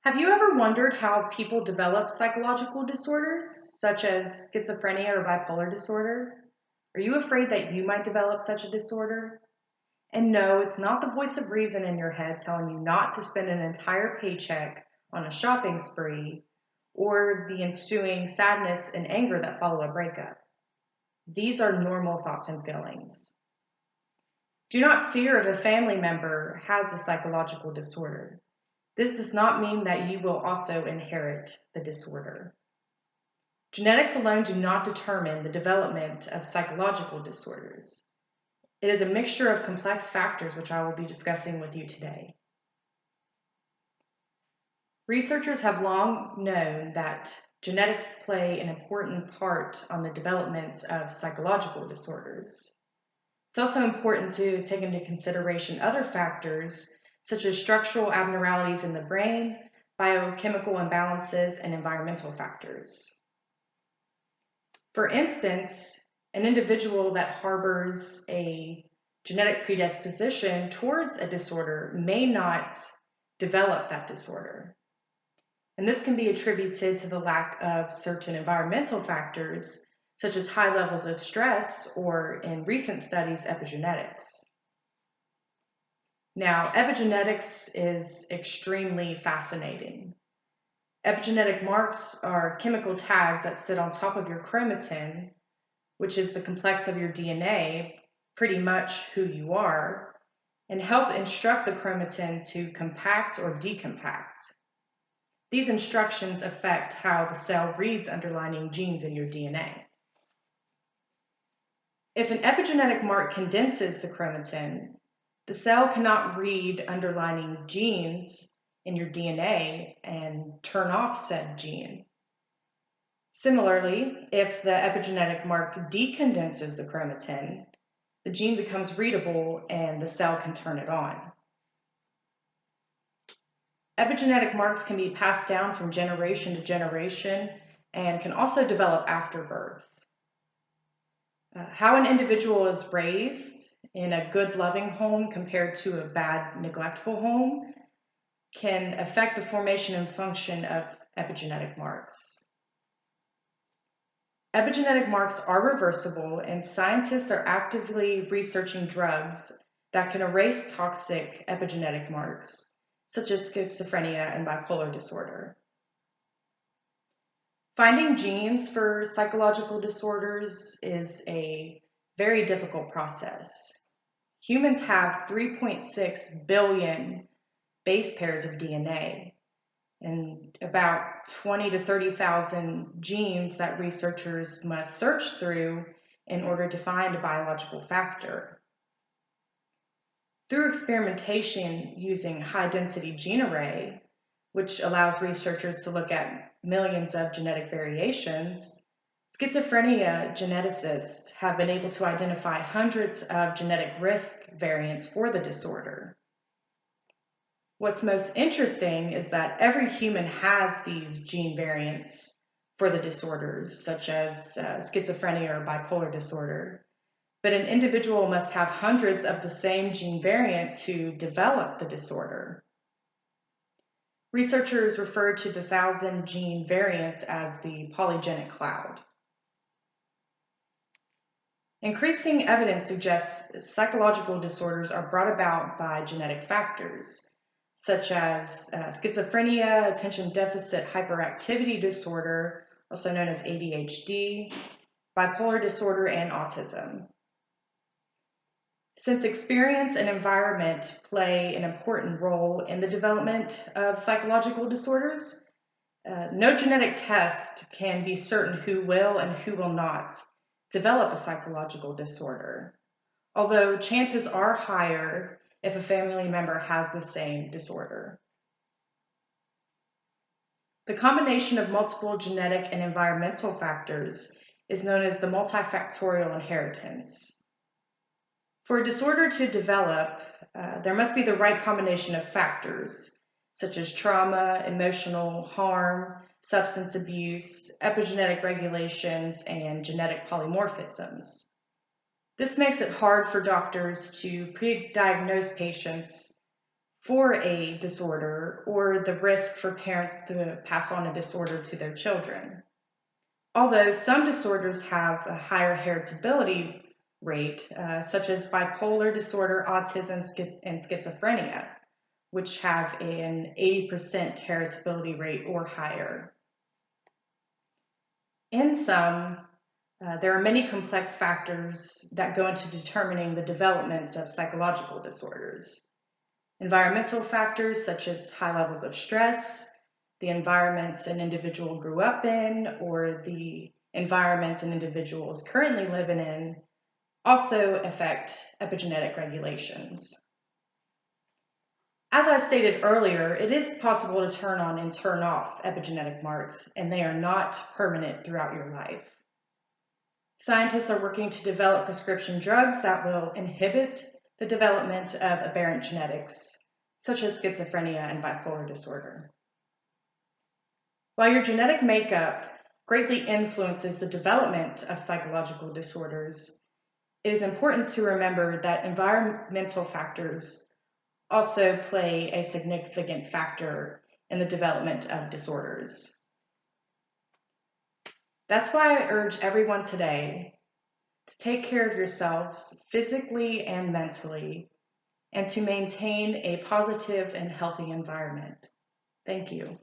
Have you ever wondered how people develop psychological disorders, such as schizophrenia or bipolar disorder? Are you afraid that you might develop such a disorder? And no, it's not the voice of reason in your head telling you not to spend an entire paycheck on a shopping spree or the ensuing sadness and anger that follow a breakup. These are normal thoughts and feelings. Do not fear if a family member has a psychological disorder. This does not mean that you will also inherit the disorder. Genetics alone do not determine the development of psychological disorders. It is a mixture of complex factors which I will be discussing with you today. Researchers have long known that genetics play an important part on the development of psychological disorders. It's also important to take into consideration other factors such as structural abnormalities in the brain, biochemical imbalances, and environmental factors. For instance, an individual that harbors a genetic predisposition towards a disorder may not develop that disorder. And this can be attributed to the lack of certain environmental factors, such as high levels of stress or, in recent studies, epigenetics. Now, epigenetics is extremely fascinating. Epigenetic marks are chemical tags that sit on top of your chromatin, which is the complex of your DNA, pretty much who you are, and help instruct the chromatin to compact or decompact. These instructions affect how the cell reads underlying genes in your DNA. If an epigenetic mark condenses the chromatin, the cell cannot read underlying genes in your DNA and turn off said gene. Similarly, if the epigenetic mark decondenses the chromatin, the gene becomes readable and the cell can turn it on. Epigenetic marks can be passed down from generation to generation and can also develop after birth. How an individual is raised in a good, loving home compared to a bad, neglectful home can affect the formation and function of epigenetic marks. Epigenetic marks are reversible, and scientists are actively researching drugs that can erase toxic epigenetic marks, such as schizophrenia and bipolar disorder. Finding genes for psychological disorders is a very difficult process. Humans have 3.6 billion base pairs of DNA and about 20 to 30,000 genes that researchers must search through in order to find a biological factor. Through experimentation using high-density gene array, which allows researchers to look at millions of genetic variations, schizophrenia geneticists have been able to identify hundreds of genetic risk variants for the disorder. What's most interesting is that every human has these gene variants for the disorders, such as schizophrenia or bipolar disorder, but an individual must have hundreds of the same gene variant to develop the disorder. Researchers refer to the 1,000 gene variants as the polygenic cloud. Increasing evidence suggests psychological disorders are brought about by genetic factors, such as schizophrenia, attention deficit hyperactivity disorder, also known as ADHD, bipolar disorder, and autism. Since experience and environment play an important role in the development of psychological disorders, no genetic test can be certain who will and who will not develop a psychological disorder, although chances are higher if a family member has the same disorder. The combination of multiple genetic and environmental factors is known as the multifactorial inheritance. For a disorder to develop, there must be the right combination of factors, such as trauma, emotional harm, substance abuse, epigenetic regulations, and genetic polymorphisms. This makes it hard for doctors to pre-diagnose patients for a disorder or the risk for parents to pass on a disorder to their children. Although some disorders have a higher heritability rate, such as bipolar disorder, autism, and schizophrenia, which have an 80% heritability rate or higher. In sum, there are many complex factors that go into determining the development of psychological disorders. Environmental factors such as high levels of stress, the environments an individual grew up in, or the environment an individual is currently living in, also affect epigenetic regulations. As I stated earlier, it is possible to turn on and turn off epigenetic marks, and they are not permanent throughout your life. Scientists are working to develop prescription drugs that will inhibit the development of aberrant genetics, such as schizophrenia and bipolar disorder. While your genetic makeup greatly influences the development of psychological disorders, it is important to remember that environmental factors also play a significant factor in the development of disorders. That's why I urge everyone today to take care of yourselves physically and mentally, and to maintain a positive and healthy environment. Thank you.